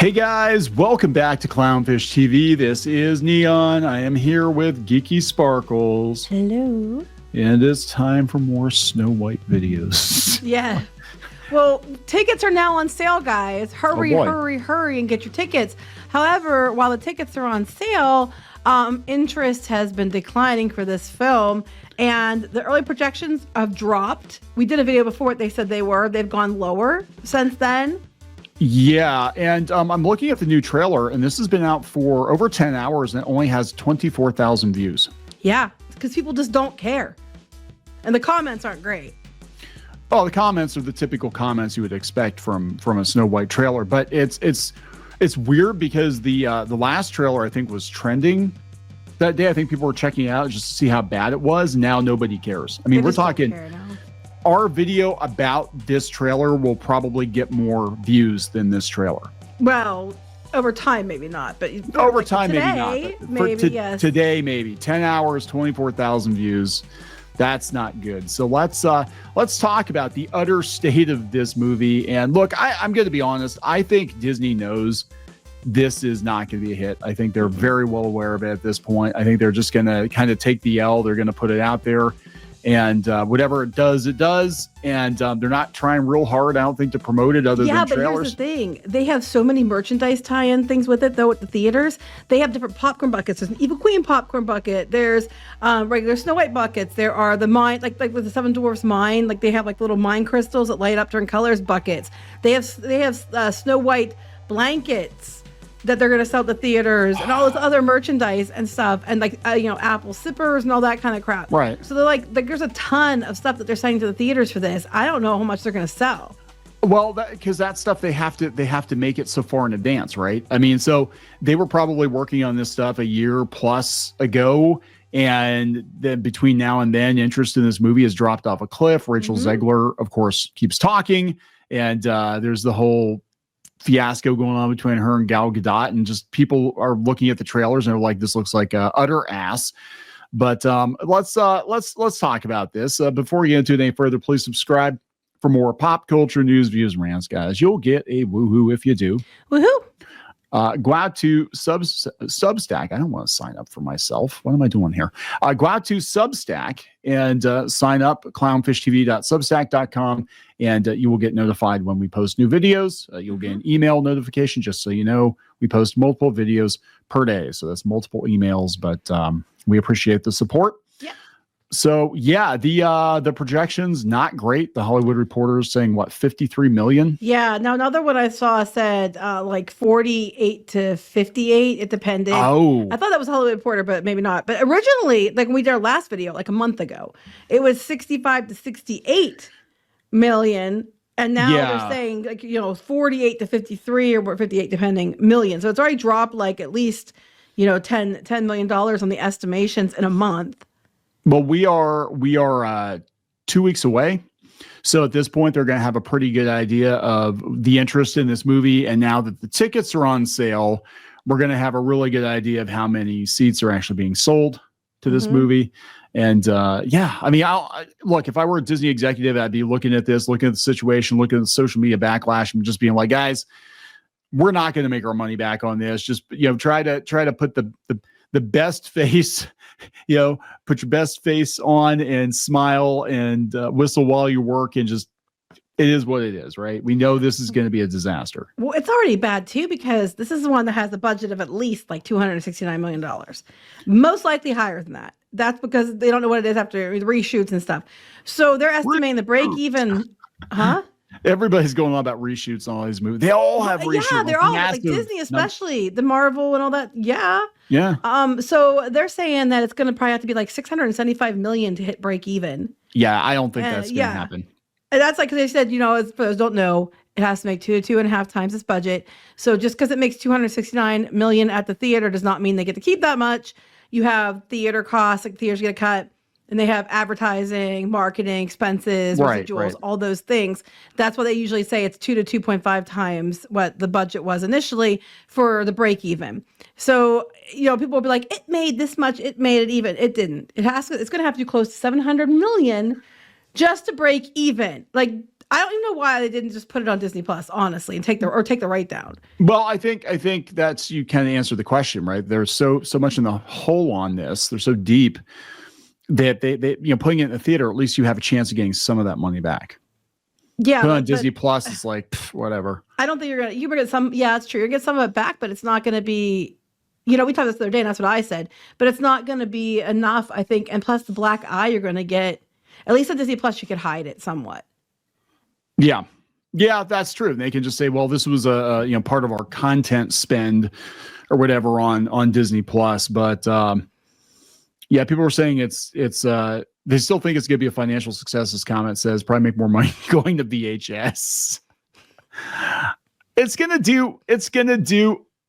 Hey guys, welcome back to Clownfish TV. This is Kneon. I am here with Geeky Sparkles. Hello. And it's time for more Snow White videos. Yeah. Well, tickets are now on sale, guys. Hurry, hurry, and get your tickets. However, while the tickets are on sale, interest has been declining for this film, and the early projections have dropped. We did a video before what they said they were. They've gone lower since then. Yeah, and I'm looking at the new trailer, and this has been out for over 10 hours, and it only has 24,000 views. Yeah, because people just don't care. And the comments aren't great. Oh, the comments are the typical comments you would expect from a Snow White trailer, but it's weird because the last trailer I think was trending that day. I think people were checking it out just to see how bad it was. Now nobody cares. I mean, we're talking our video about this trailer will probably get more views than this trailer. Well, over time, maybe not, but over like time, today, maybe not. Yes. Today, maybe 10 hours, 24,000 views. That's not good. So let's talk about the utter state of this movie. And look, I'm going to be honest. I think Disney knows this is not going to be a hit. I think they're very well aware of it at this point. I think they're just going to kind of take the L. They're going to put it out there. And whatever it does, it does. And they're not trying real hard, I don't think, to promote it other than trailers. Yeah, but here's the thing. They have so many merchandise tie-in things with it, though, at the theaters. They have different popcorn buckets. There's an Evil Queen popcorn bucket. There's regular Snow White buckets. There are the mine, like with the Seven Dwarfs mine. Like, they have, like, little mine crystals that light up different colors buckets. They have Snow White blankets that they're going to sell at the theaters and all this other merchandise and stuff, and like apple sippers and all that kind of crap. Right. So they're like there's a ton of stuff that they're sending to the theaters for this. I don't know how much they're going to sell. Well, because that stuff they have to make it so far in advance, right? I mean, so they were probably working on this stuff a year plus ago, and then between now and then, interest in this movie has dropped off a cliff. Rachel Zegler, of course, keeps talking, and there's the whole fiasco going on between her and Gal Gadot, and just people are looking at the trailers and they're like, this looks like utter ass. But let's talk about this. Before we get into it any further, please subscribe for more pop culture news, views, and rants, guys. You'll get a woohoo if you do. Woohoo! Go out to Substack. I don't want to sign up for myself. What am I doing here? Go out to Substack and sign up, clownsfishtv.substack.com, and you will get notified when we post new videos. You'll get an email notification just so you know we post multiple videos per day. So that's multiple emails, but we appreciate the support. Yeah. So yeah, the projections not great. The Hollywood Reporter is saying what, 53 million? Yeah. Now another one I saw said like 48 to 58. It depended. Oh, I thought that was Hollywood Reporter, but maybe not. But originally, like when we did our last video, like a month ago, it was 65 to 68 million. And now they're saying like 48 to 53 or 58 depending million. So it's already dropped like at least $10 million on the estimations in a month. Well, we are 2 weeks away. So at this point, they're going to have a pretty good idea of the interest in this movie. And now that the tickets are on sale, we're going to have a really good idea of how many seats are actually being sold to this movie. And yeah, I mean, look, if I were a Disney executive, I'd be looking at this, looking at the situation, looking at the social media backlash, and just being like, guys, we're not going to make our money back on this. Just, try to put the best face, put your best face on and smile and whistle while you work, and just, it is what it is, right? We know this is going to be a disaster. Well, it's already bad too, because this is the one that has a budget of at least like $269 million, most likely higher than that. That's because they don't know what it is after reshoots and stuff. So they're estimating the break even, huh? Everybody's going on about reshoots on all these movies. They all have reshoots. Yeah, they're all like Disney, especially the Marvel and all that. Yeah. Yeah. So they're saying that it's going to probably have to be like $675 million to hit break even. Yeah, I don't think that's going to happen. And that's like, they said, as for those who don't know, it has to make 2 to 2.5 times its budget. So just because it makes $269 million at the theater does not mean they get to keep that much. You have theater costs, like theaters get a cut, and they have advertising, marketing, expenses, residuals, all those things. That's why they usually say it's 2 to 2.5 times what the budget was initially for the break even. So, people will be like, it made this much, it made it even. It didn't. It's going to have to be close to $700 million just to break even. Like, I don't even know why they didn't just put it on Disney Plus, honestly, and take the right down. Well, I think that's, you kind of answer the question, right? There's so much in the hole on this. They're so deep that they putting it in the theater, at least you have a chance of getting some of that money back. Yeah, but on Disney Plus, it's like whatever. I don't think you're gonna get some. Yeah, it's true. You get some of it back, but it's not gonna be. We talked this the other day, and that's what I said. But it's not gonna be enough, I think. And plus, the black eye, you're gonna get. At least on Disney Plus, you could hide it somewhat. Yeah, that's true. They can just say, "Well, this was a part of our content spend, or whatever on Disney Plus." But people were saying it's they still think it's going to be a financial success. This comment says probably make more money going to VHS. It's gonna do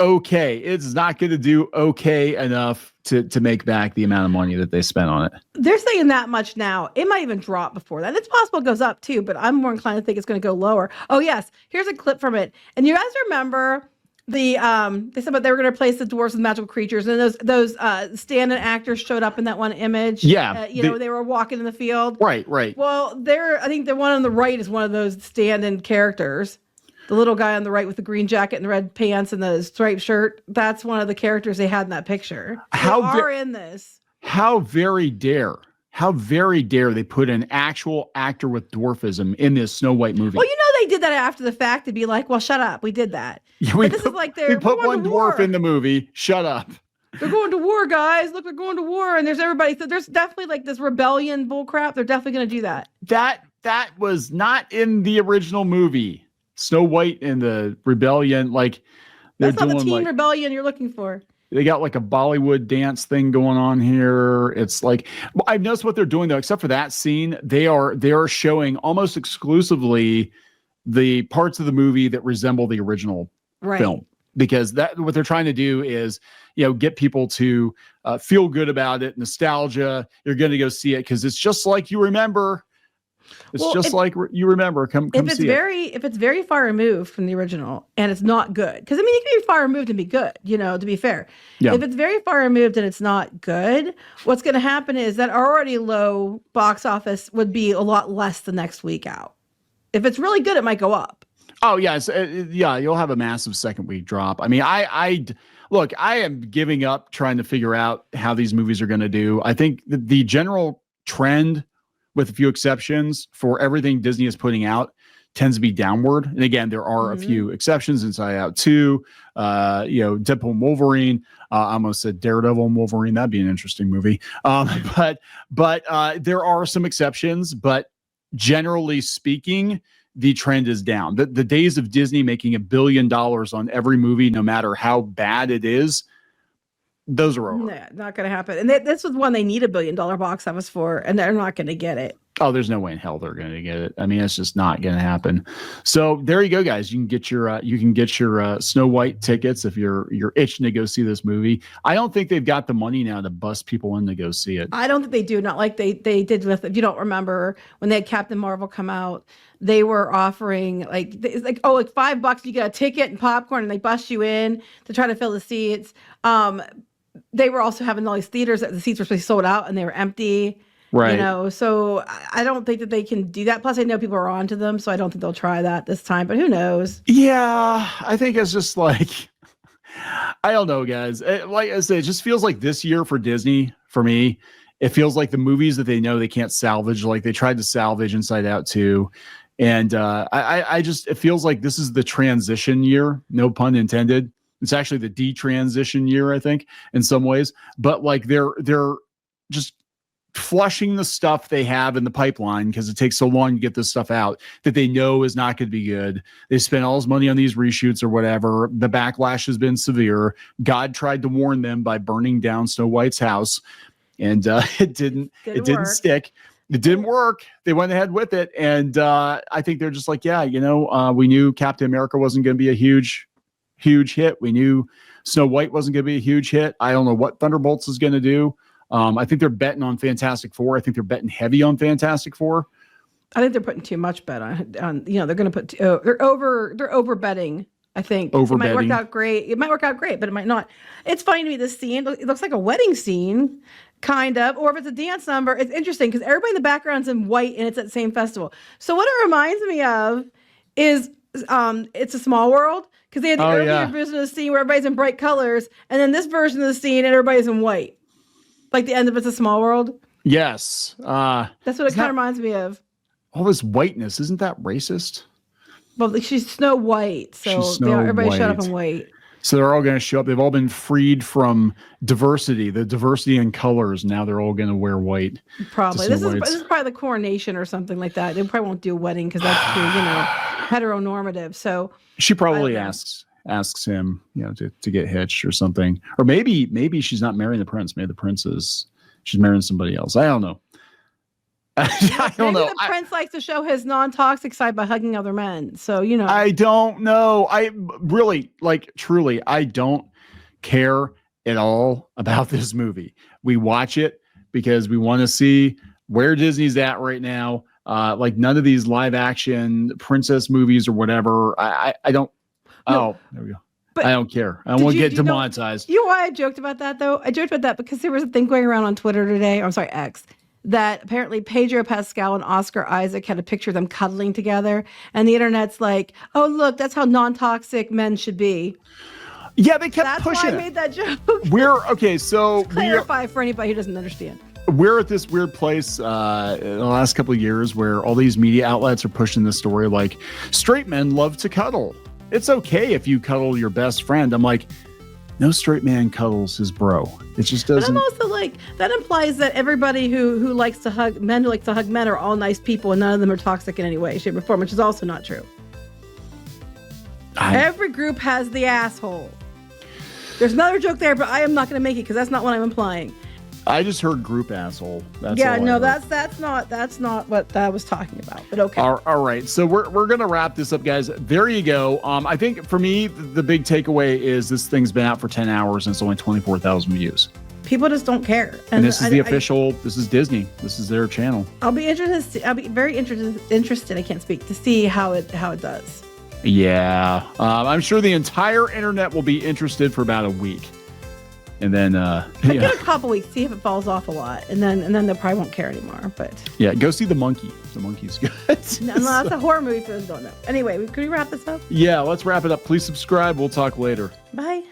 okay. It's not going to do okay enough to make back the amount of money that they spent on it. They're saying that much now. It might even drop before that. It's possible it goes up too, but I'm more inclined to think it's going to go lower. Oh yes, here's a clip from it. And you guys remember they said they were going to replace the dwarves with magical creatures, and those stand-in actors showed up in that one image. Yeah, they were walking in the field. Right. Well, I think the one on the right is one of those stand-in characters. The little guy on the right with the green jacket and the red pants and the striped shirt, that's one of the characters they had in that picture. In this. How very dare they put an actual actor with dwarfism in this Snow White movie? Well, they did that after the fact to be like, well, shut up. We did that. Yeah, we put one dwarf in the movie. Shut up. They're going to war, guys. Look, they're going to war. And there's everybody. So there's definitely like this rebellion bullcrap. They're definitely going to do that. That was not in the original movie. Snow White and the rebellion, like they're that's not doing the teen like rebellion you're looking for. They got like a Bollywood dance thing going on here. It's like, I've noticed what they're doing though, except for that scene, they are showing almost exclusively the parts of the movie that resemble the original film, because what they're trying to do is, get people to feel good about it, nostalgia. You're going to go see it because it's just like you remember. Like you remember. Come if it's see if it's very far removed from the original and it's not good, because it can be far removed and be good, to be fair. Yeah. If it's very far removed and it's not good, what's going to happen is that already low box office would be a lot less the next week out. If it's really good, it might go up. Oh yes, you'll have a massive second week drop. I mean, I am giving up trying to figure out how these movies are going to do. I think the general trend, with a few exceptions, for everything Disney is putting out tends to be downward. And again, there are a few exceptions. Inside Out 2, Deadpool and Wolverine. I almost said Daredevil and Wolverine. That'd be an interesting movie. But there are some exceptions. But generally speaking, the trend is down. The days of Disney making $1 billion on every movie, no matter how bad it is, those are over. Yeah, not going to happen. And this was one they need $1 billion box office for, and they're not going to get it. Oh, there's no way in hell they're going to get it. I mean, it's just not going to happen. So there you go, guys. You can get your Snow White tickets if you're itching to go see this movie. I don't think they've got the money now to bust people in to go see it. I don't think they do. Not like they did with, if you don't remember, when they had Captain Marvel come out, they were offering it's like $5 you get a ticket and popcorn, and they bust you in to try to fill the seats. They were also having all these theaters that the seats were supposed to be sold out and they were empty. Right. So I don't think that they can do that. Plus, I know people are onto them, so I don't think they'll try that this time, but who knows? Yeah, I think it's just like, I don't know, guys. Like I said, it just feels like this year for Disney, for me, it feels like the movies that they know they can't salvage, like they tried to salvage Inside Out 2. And it feels like this is the transition year, no pun intended. It's actually the detransition year, I think, in some ways. But like they're just flushing the stuff they have in the pipeline because it takes so long to get this stuff out that they know is not going to be good. They spent all this money on these reshoots or whatever. The backlash has been severe. God tried to warn them by burning down Snow White's house, and it didn't stick. It didn't work. They went ahead with it. And I think they're just like, we knew Captain America wasn't going to be a huge hit. We knew Snow White wasn't going to be a huge hit. I don't know what Thunderbolts is going to do. I think they're betting on Fantastic Four. I think they're betting heavy on Fantastic Four. I think they're putting too much bet on they're going to put, they're over betting. I think it might work out great. It might work out great, but it might not. It's funny to me, this scene, it looks like a wedding scene. kind of, or if it's a dance number, it's interesting because everybody in the background's in white and it's at the same festival. So what it reminds me of is It's a Small World, because they had the earlier version of the scene where everybody's in bright colors, and then this version of the scene and everybody's in white, like the end of It's a Small World. Yes, that's what it kind of reminds me of. All this whiteness, isn't that racist? Well, she's Snow White, so everybody shut up and wait. So they're all going to show up. They've all been freed from diversity, the diversity in colors. Now they're all going to wear white. Probably. This is probably the coronation or something like that. They probably won't do a wedding because that's too, heteronormative. So she probably asks him, to get hitched or something. Or maybe she's not marrying the prince. Maybe the prince she's marrying somebody else. I don't know. I don't know. Maybe the prince likes to show his non-toxic side by hugging other men. So, I don't know. I really, truly, I don't care at all about this movie. We watch it because we want to see where Disney's at right now. None of these live action princess movies or whatever. I don't. No. Oh, there we go. But I don't care. I won't get demonetized. You know why I joked about that, though? I joked about that because there was a thing going around on Twitter today. I'm sorry, X. That apparently Pedro Pascal and Oscar Isaac had a picture of them cuddling together. And the internet's like, oh, look, that's how non-toxic men should be. Yeah, they kept pushing it. That's why I made that joke. So clarify for anybody who doesn't understand. We're at this weird place in the last couple of years where all these media outlets are pushing the story like straight men love to cuddle. It's okay if you cuddle your best friend. I'm like, no straight man cuddles his bro. It just doesn't. But I'm also like, that implies that everybody who likes to hug men, who likes to hug men, are all nice people and none of them are toxic in any way, shape, or form, which is also not true. Every group has the asshole. There's another joke there, but I am not going to make it because that's not what I'm implying. I just heard group asshole. That's that's not what I was talking about. But okay. All right. So we're gonna wrap this up, guys. There you go. I think for me the big takeaway is this thing's been out for 10 hours and it's only 24,000 views. People just don't care. And this is official. This is Disney. This is their channel. I'll be very interested. I can't speak to see how it does. Yeah. I'm sure the entire internet will be interested for about a week. And then give it a couple weeks, see if it falls off a lot, and then they probably won't care anymore. But yeah, go see The Monkey. The Monkey's good. No, that's a horror movie for those who don't know. Anyway, can we wrap this up? Yeah, let's wrap it up. Please subscribe. We'll talk later. Bye.